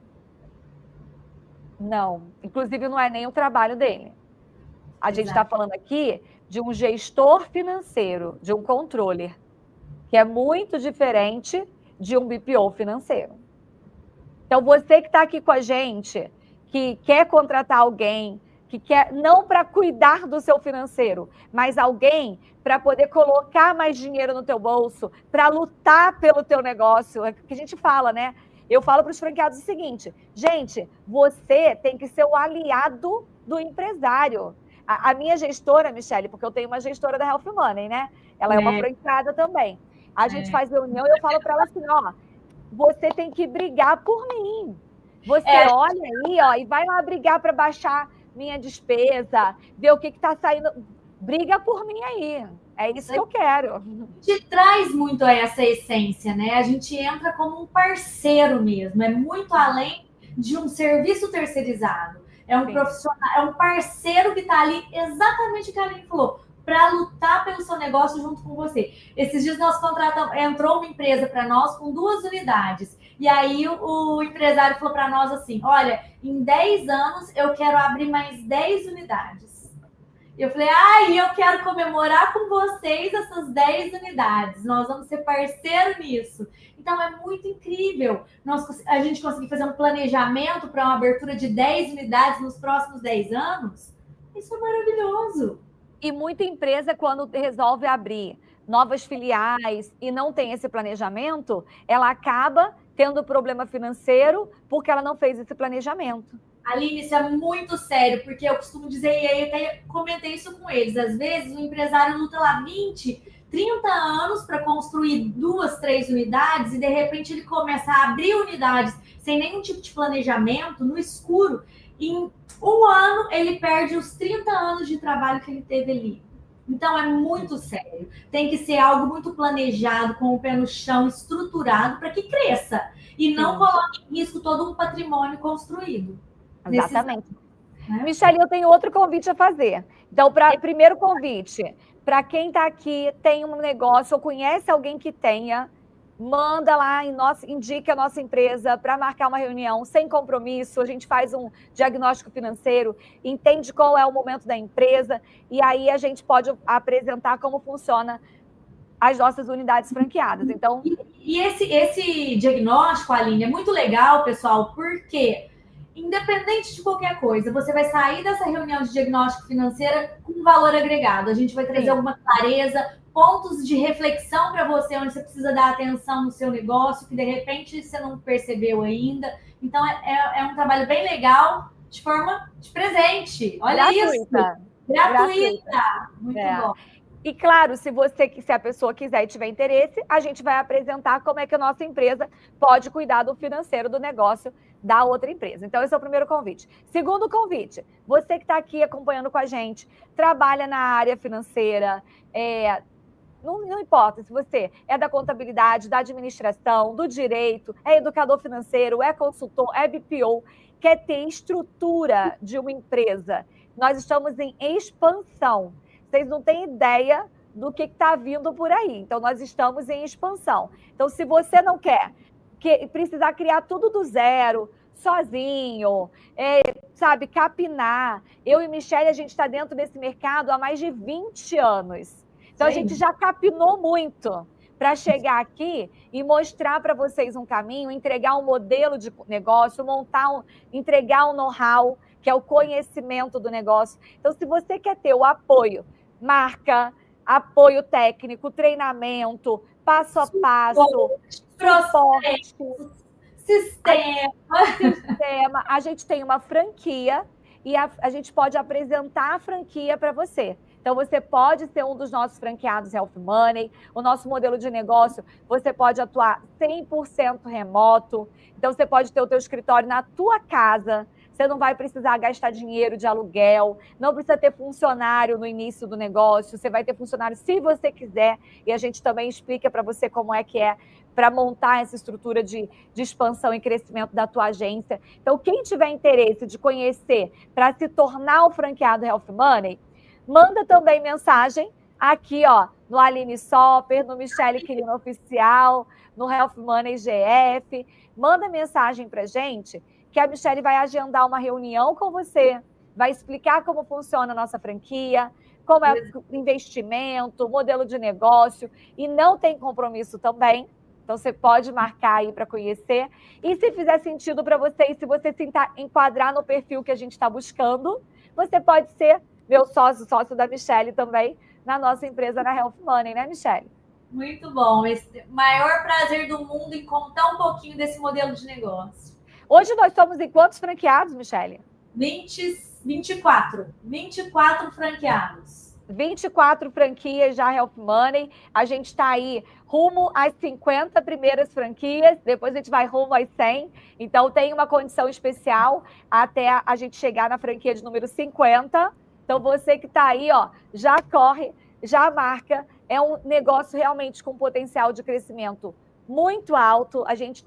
Não. Inclusive, não é nem o trabalho dele. A gente está falando aqui de um gestor financeiro, de um controller, que é muito diferente de um BPO financeiro. Então, você que está aqui com a gente, que quer contratar alguém, que quer, não para cuidar do seu financeiro, mas alguém para poder colocar mais dinheiro no teu bolso, para lutar pelo teu negócio, é o que a gente fala, né? Eu falo para os franqueados o seguinte, gente, você tem que ser o aliado do empresário. A minha gestora, Michele, porque eu tenho uma gestora da Health Money, né? Ela é uma franqueada também. A gente faz reunião e eu falo para ela assim, ó, você tem que brigar por mim. Você olha aí, ó, e vai lá brigar para baixar minha despesa, ver o que está saindo. Briga por mim aí. É isso que eu quero. Te traz muito essa essência, né? A gente entra como um parceiro mesmo. É muito além de um serviço terceirizado. É um profissional, é um parceiro que está ali, exatamente o que a Aline falou, para lutar pelo seu negócio junto com você. Esses dias nós entrou uma empresa para nós com 2 unidades. E aí o empresário falou para nós assim, olha, em 10 anos eu quero abrir mais 10 unidades. E eu falei, eu quero comemorar com vocês essas 10 unidades. Nós vamos ser parceiro nisso. Então, é muito incrível a gente conseguir fazer um planejamento para uma abertura de 10 unidades nos próximos 10 anos. Isso é maravilhoso. E muita empresa, quando resolve abrir novas filiais e não tem esse planejamento, ela acaba tendo problema financeiro porque ela não fez esse planejamento. Aline, isso é muito sério, porque eu costumo dizer, e aí até comentei isso com eles, às vezes o empresário luta lá 20, 30 anos para construir 2, 3 unidades e de repente ele começa a abrir unidades sem nenhum tipo de planejamento, no escuro, e em um ano ele perde os 30 anos de trabalho que ele teve ali. Então é muito sério. Tem que ser algo muito planejado, com o pé no chão, estruturado, para que cresça e não coloque em risco todo um patrimônio construído. Exatamente. Michele, eu tenho outro convite a fazer. Então, primeiro convite, para quem está aqui, tem um negócio ou conhece alguém que tenha, manda lá, indique a nossa empresa para marcar uma reunião sem compromisso, a gente faz um diagnóstico financeiro, entende qual é o momento da empresa, e aí a gente pode apresentar como funciona as nossas unidades franqueadas. Então, e esse diagnóstico, Aline, é muito legal, pessoal, porque independente de qualquer coisa, você vai sair dessa reunião de diagnóstico financeiro com valor agregado. A gente vai trazer alguma clareza, pontos de reflexão para você, onde você precisa dar atenção no seu negócio, que de repente você não percebeu ainda. Então, é um trabalho bem legal, de forma de presente. Olha isso! Gratuita! Muito bom. E claro, se a pessoa quiser e tiver interesse, a gente vai apresentar como é que a nossa empresa pode cuidar do financeiro do negócio da outra empresa. Então, esse é o primeiro convite. Segundo convite, você que está aqui acompanhando com a gente, trabalha na área financeira, não importa se você é da contabilidade, da administração, do direito, é educador financeiro, é consultor, é BPO, quer ter estrutura de uma empresa. Nós estamos em expansão. Vocês não têm ideia do que está vindo por aí. Então, nós estamos em expansão. Então, se você não quer precisar criar tudo do zero, sozinho, capinar. Eu e Michele, a gente está dentro desse mercado há mais de 20 anos. Então, a gente já capinou muito para chegar aqui e mostrar para vocês um caminho, entregar um modelo de negócio, entregar um know-how, que é o conhecimento do negócio. Então, se você quer ter o apoio, marca, apoio técnico, treinamento, passo a passo, sistema. A gente tem uma franquia e a gente pode apresentar a franquia para você. Então, você pode ser um dos nossos franqueados Health Money. O nosso modelo de negócio, você pode atuar 100% remoto. Então, você pode ter o teu escritório na tua casa. Você não vai precisar gastar dinheiro de aluguel, não precisa ter funcionário no início do negócio, você vai ter funcionário se você quiser, e a gente também explica para você como é que é para montar essa estrutura de expansão e crescimento da tua agência. Então, quem tiver interesse de conhecer para se tornar o franqueado Health Money, manda também mensagem aqui, ó, no Aline Sopper, no Michele Quirino Oficial, no Health Money GF. Manda mensagem para gente que a Michele vai agendar uma reunião com você, vai explicar como funciona a nossa franquia, como é o investimento, modelo de negócio, e não tem compromisso também. Então, você pode marcar aí para conhecer. E se fizer sentido para você, e se você se enquadrar no perfil que a gente está buscando, você pode ser meu sócio da Michele também, na nossa empresa, na Health Money, né, Michele? Muito bom. Esse maior prazer do mundo em contar um pouquinho desse modelo de negócio. Hoje nós estamos em quantos franqueados, Michele? 24 franqueados. 24 franquias já Health Money. A gente está aí rumo às 50 primeiras franquias, depois a gente vai rumo às 100. Então, tem uma condição especial até a gente chegar na franquia de número 50. Então, você que está aí, ó, já corre, já marca. É um negócio realmente com potencial de crescimento muito alto. A gente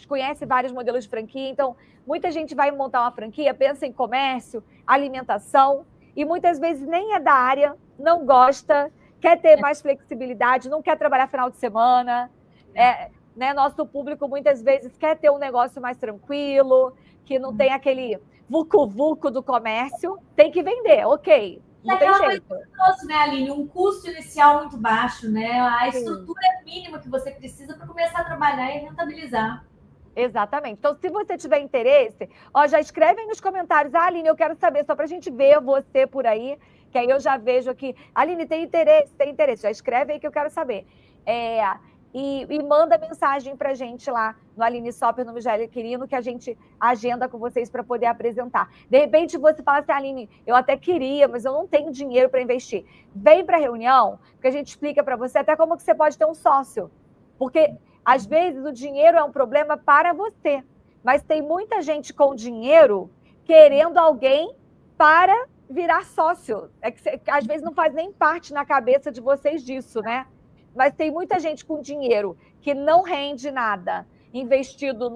conhece vários modelos de franquia, então muita gente vai montar uma franquia, pensa em comércio, alimentação, e muitas vezes nem é da área, não gosta, quer ter mais flexibilidade, não quer trabalhar final de semana. Né? Nosso público muitas vezes quer ter um negócio mais tranquilo, que não tem aquele vucu-vucu do comércio, tem que vender, ok. Não tem jeito. Coisa, né, Aline? Um custo inicial muito baixo, né? A estrutura mínima que você precisa para começar a trabalhar e rentabilizar. Exatamente. Então, se você tiver interesse, ó, já escreve aí nos comentários. Aline, eu quero saber, só para a gente ver você por aí, que aí eu já vejo aqui. Aline, tem interesse. Já escreve aí que eu quero saber. E manda mensagem para a gente lá no Aline Sopper, no Michele Quirino, que a gente agenda com vocês para poder apresentar. De repente, você fala assim, Aline, eu até queria, mas eu não tenho dinheiro para investir. Vem para a reunião, que a gente explica para você até como que você pode ter um sócio. Porque, às vezes, o dinheiro é um problema para você, mas tem muita gente com dinheiro querendo alguém para virar sócio. É que às vezes não faz nem parte na cabeça de vocês disso, né? Mas tem muita gente com dinheiro que não rende nada, investido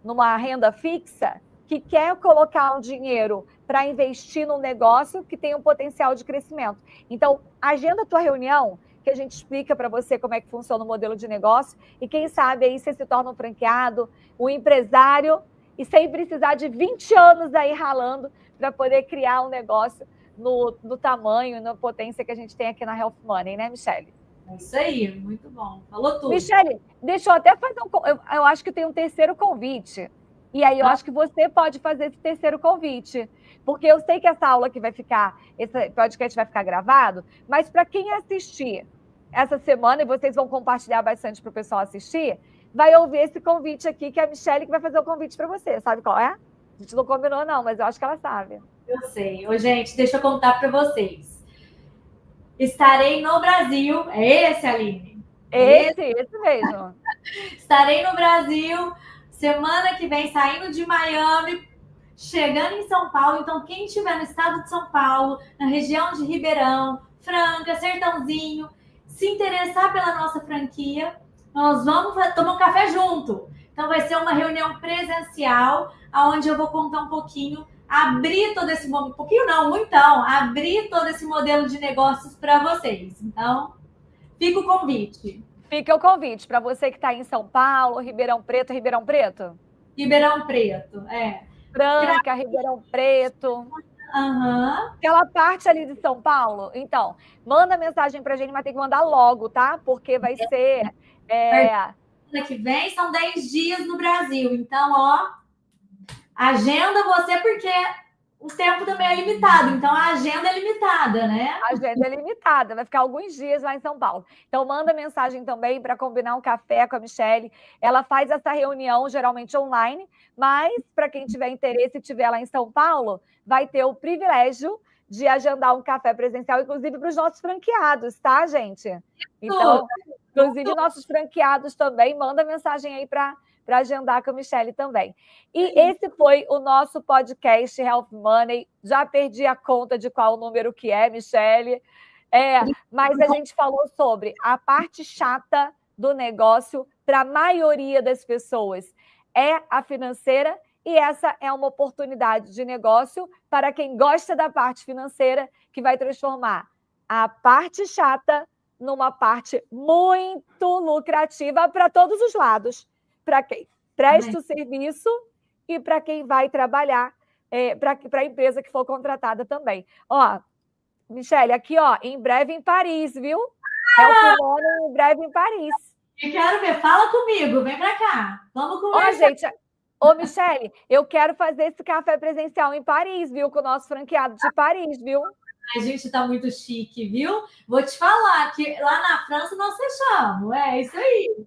numa renda fixa, que quer colocar um dinheiro para investir num negócio que tem um potencial de crescimento. Então, agenda a tua reunião, que a gente explica para você como é que funciona o modelo de negócio, e quem sabe aí você se torna um franqueado, um empresário, e sem precisar de 20 anos aí ralando para poder criar um negócio no tamanho e na potência que a gente tem aqui na Health Money, né, Michele? É isso aí, muito bom. Falou tudo. Michele, deixa eu até fazer eu acho que tem um terceiro convite. E aí eu acho que você pode fazer esse terceiro convite. Porque eu sei que essa aula que vai ficar, esse podcast vai ficar gravado, mas para quem assistir essa semana, e vocês vão compartilhar bastante para o pessoal assistir, vai ouvir esse convite aqui, que é a Michele que vai fazer o convite para você. Sabe qual é? A gente não combinou, não, mas eu acho que ela sabe. Eu sei. Ô, gente, deixa eu contar para vocês. Estarei no Brasil. É esse, Aline? Esse mesmo. Estarei no Brasil semana que vem, saindo de Miami, chegando em São Paulo. Então, quem estiver no estado de São Paulo, na região de Ribeirão, Franca, Sertãozinho, se interessar pela nossa franquia, nós vamos tomar um café junto. Então, vai ser uma reunião presencial, onde eu vou contar um pouquinho, abrir todo esse modelo, um pouquinho não, muitão, abrir todo esse modelo de negócios para vocês. Então, fica o convite. Fica o convite para você que está em São Paulo, Ribeirão Preto. Ribeirão Preto, Franca, Ribeirão Preto. Aquela parte ali de São Paulo. Então, manda mensagem para a gente, mas tem que mandar logo, tá? Porque vai ser... Semana que vem são 10 dias no Brasil. Então, ó, agenda você, porque o tempo também é limitado. Então, a agenda é limitada, né? A agenda é limitada, vai ficar alguns dias lá em São Paulo. Então, manda mensagem também para combinar um café com a Michele. Ela faz essa reunião geralmente online, mas para quem tiver interesse e estiver lá em São Paulo, vai ter o privilégio de agendar um café presencial, inclusive para os nossos franqueados, tá, gente? Então, inclusive nossos franqueados também, manda mensagem aí para agendar com a Michele também. E esse foi o nosso podcast Health Money. Já perdi a conta de qual número que é, Michele. Mas a gente falou sobre a parte chata do negócio para a maioria das pessoas. É a financeira, e essa é uma oportunidade de negócio para quem gosta da parte financeira, que vai transformar a parte chata numa parte muito lucrativa para todos os lados. Para quem presta o serviço e para quem vai trabalhar, para a empresa que for contratada também. Ó, Michele, aqui, ó, em breve em Paris, viu? Health Money em breve em Paris. Eu quero ver, fala comigo, vem para cá. Vamos conversar. Ó, gente, ô, Michele, eu quero fazer esse café presencial em Paris, viu? Com o nosso franqueado de Paris, viu? A gente tá muito chique, viu? Vou te falar que lá na França nós fechamos, é isso aí.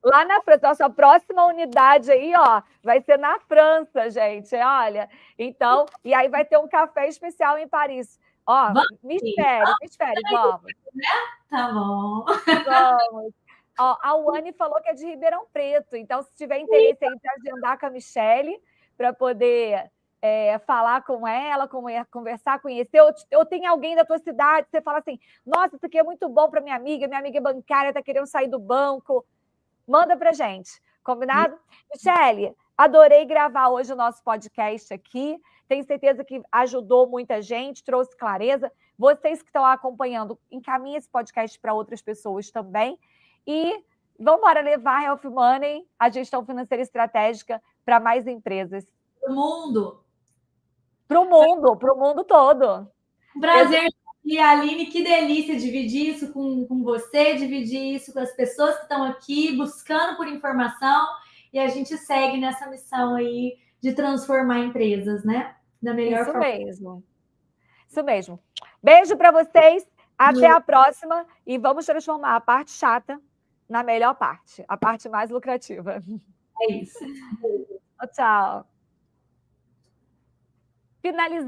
Lá na França, nossa próxima unidade aí, ó, vai ser na França, gente, olha. Então, e aí vai ter um café especial em Paris. Ó, me espere, vamos. Tá bom. Vamos. Ó, a Wani falou que é de Ribeirão Preto, então se tiver interesse aí de agendar com a Michele para poder falar com ela, conversar, conhecer, ou tem alguém da tua cidade, você fala assim, nossa, isso aqui é muito bom para minha amiga é bancária, está querendo sair do banco, manda para gente, combinado? Michele, adorei gravar hoje o nosso podcast aqui, tenho certeza que ajudou muita gente, trouxe clareza, vocês que estão acompanhando, encaminhem esse podcast para outras pessoas também, e vamos embora levar a Health Money, a gestão financeira estratégica, para mais empresas. Para o mundo. Para o mundo todo. Prazer, e Aline, que delícia dividir isso com você, dividir isso com as pessoas que estão aqui buscando por informação, e a gente segue nessa missão aí de transformar empresas, né? Da melhor Isso forma. mesmo. Isso mesmo. Beijo para vocês, até a próxima, e vamos transformar a parte chata na melhor parte, a parte mais lucrativa. É isso. Tchau. Finalizando.